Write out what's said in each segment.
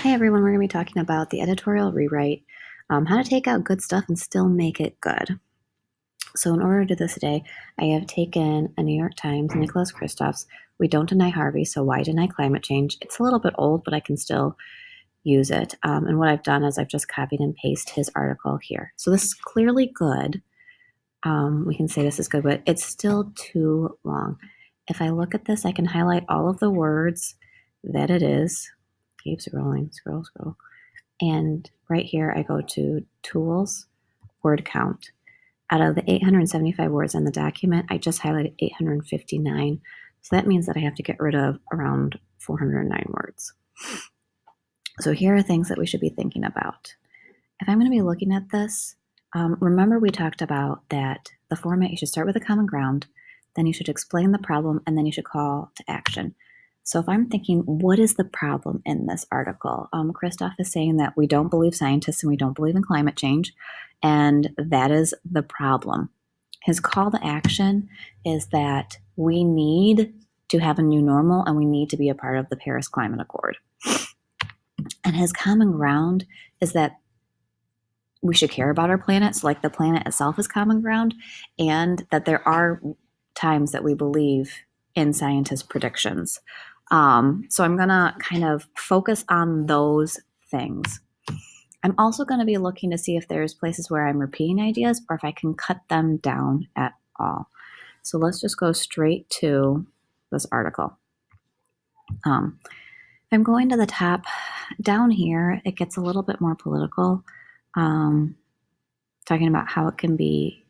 Hey everyone, we're going to be talking about the editorial rewrite, how to take out good stuff and still make it good. So in order to do this today, I have taken a New York Times, Nicholas Kristof's We Don't Deny Harvey, so Why Deny Climate Change? It's a little bit old, but I can still use it. And what I've done is I've just copied and pasted his article here. So this is clearly good. We can say this is good, but it's still too long. If I look at this, I can highlight all of the words that it is. Keep scrolling, scroll. And right here, I go to Tools, Word Count. Out of the 875 words in the document, I just highlighted 859. So that means that I have to get rid of around 409 words. So here are things that we should be thinking about. If I'm going to be looking at this, remember we talked about that the format, you should start with a common ground, then you should explain the problem, and then you should call to action. So if I'm thinking, what is the problem in this article? Christoph is saying that we don't believe scientists and we don't believe in climate change, and that is the problem. His call to action is that we need to have a new normal and we need to be a part of the Paris Climate Accord. And his common ground is that we should care about our planet, so like the planet itself is common ground, and that there are times that we believe in scientists' predictions. So I'm going to kind of focus on those things. I'm also going to be looking to see if there's places where I'm repeating ideas or if I can cut them down at all. So let's just go straight to this article. I'm going to the top. Down here, it gets a little bit more political, talking about how it can be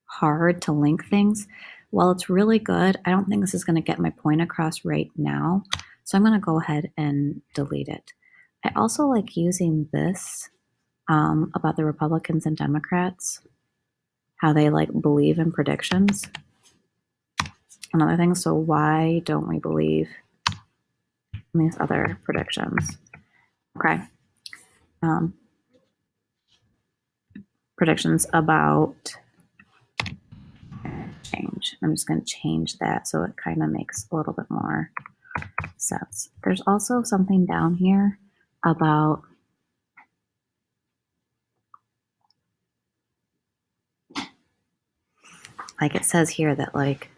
hard to link things. While it's really good, I don't think this is going to get my point across right now. So I'm going to go ahead and delete it. I also like using this about the Republicans and Democrats, how they like believe in predictions. Another thing, so why don't we believe in these other predictions? Okay. Predictions about change. I'm just going to change that so it kind of makes a little bit more sense. There's also something down here about like it says here that like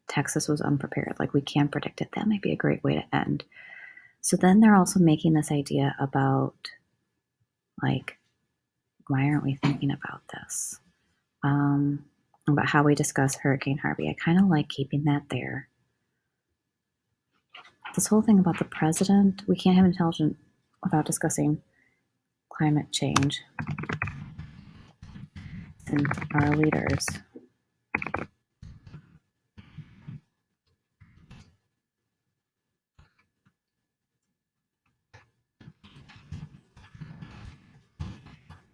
Texas was unprepared, like we can't predict it. That might be a great way to end. So then they're also making this idea about like, why aren't we thinking about this? About how we discuss Hurricane Harvey. I kind of like keeping that there. This whole thing about the president, we can't have intelligence without discussing climate change and our leaders.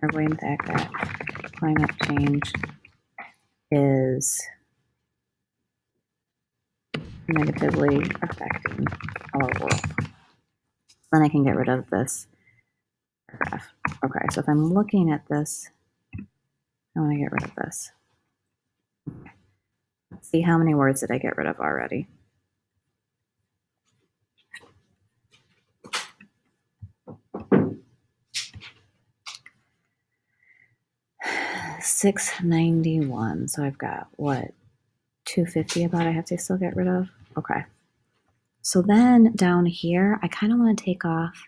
Are going to act that climate change is negatively affecting our world. Then I can get rid of this paragraph. Okay, so if I'm looking at this, I want to get rid of this. Let's see how many words did I get rid of already. $691. So I've got what, 250 about I have to still get rid of. Okay. So then down here, I kind of want to take off.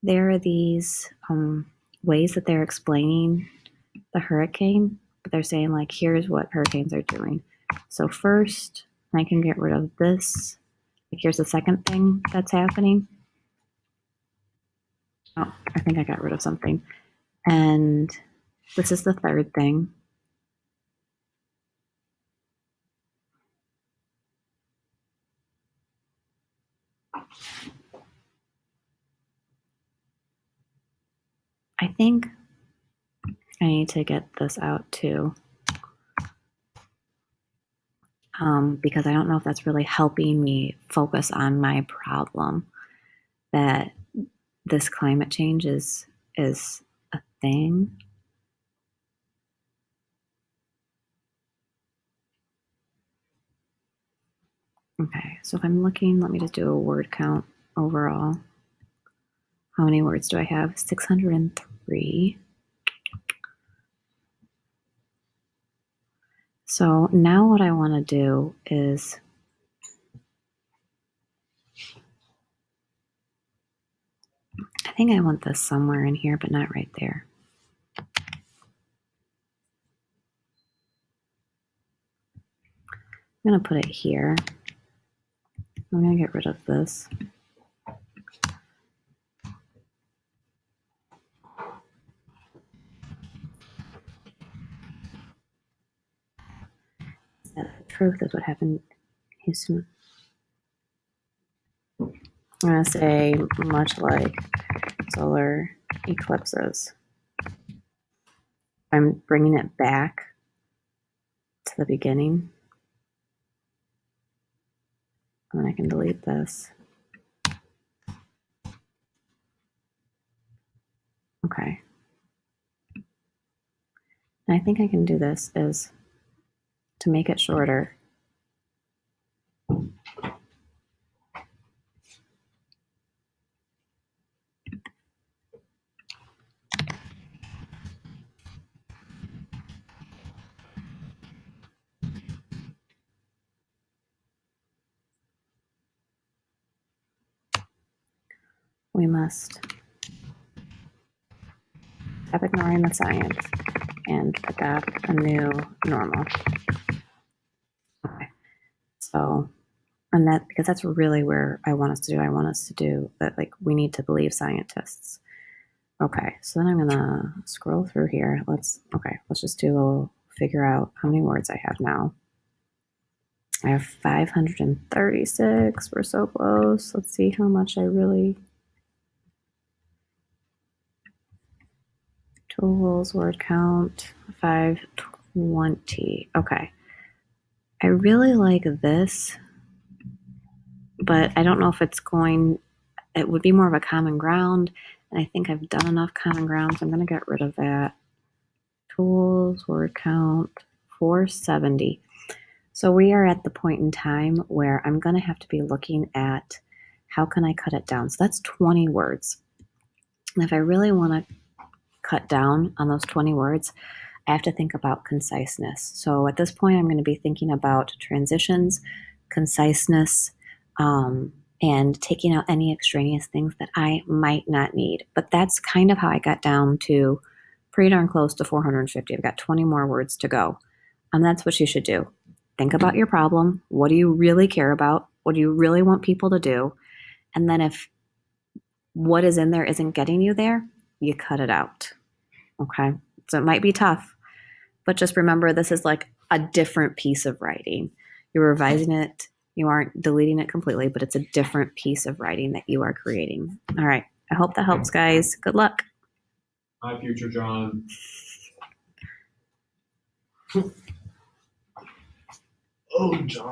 There are these ways that they're explaining the hurricane, but they're saying like, here's what hurricanes are doing. So first, I can get rid of this. Like, here's the second thing that's happening. Oh, I think I got rid of something. And this is the third thing. I think I need to get this out too. Because I don't know if that's really helping me focus on my problem, that this climate change is a thing. Okay, so if I'm looking, let me just do a word count overall. how many words do I have? 603. So now what I want to do is I think I want this somewhere in here, but not right there. I'm going to put it here. I'm going to get rid of this. The truth is what happened, Houston. I'm going to say much like solar eclipses. I'm bringing it back to the beginning. And I can delete this. Okay. And I think I can do this is to make it shorter. We must stop ignoring the science and adopt a new normal. Okay. So, and that, because that's really where I want us to do. I want us to do that, like, we need to believe scientists. Okay, so then I'm gonna scroll through here. Let's just do a little, figure out how many words I have now. I have 536. We're so close. Let's see how much I really. Tools, word count, 520. Okay. I really like this, but I don't know if it's going, it would be more of a common ground. And I think I've done enough common ground, so I'm going to get rid of that. Tools, word count, 470. So we are at the point in time where I'm going to have to be looking at how can I cut it down. So that's 20 words. And if I really want to cut down on those 20 words, I have to think about conciseness. So at this point, I'm going to be thinking about transitions, conciseness, and taking out any extraneous things that I might not need. But that's kind of how I got down to pretty darn close to 450. I've got 20 more words to go. And that's what you should do. Think about your problem. What do you really care about? What do you really want people to do? And then if what is in there isn't getting you there, you cut it out. Okay? So it might be tough, but just remember this is like a different piece of writing. You're revising it. You aren't deleting it completely, but it's a different piece of writing that you are creating. All right. I hope that helps, guys. Good luck. Hi, future John. Oh, John.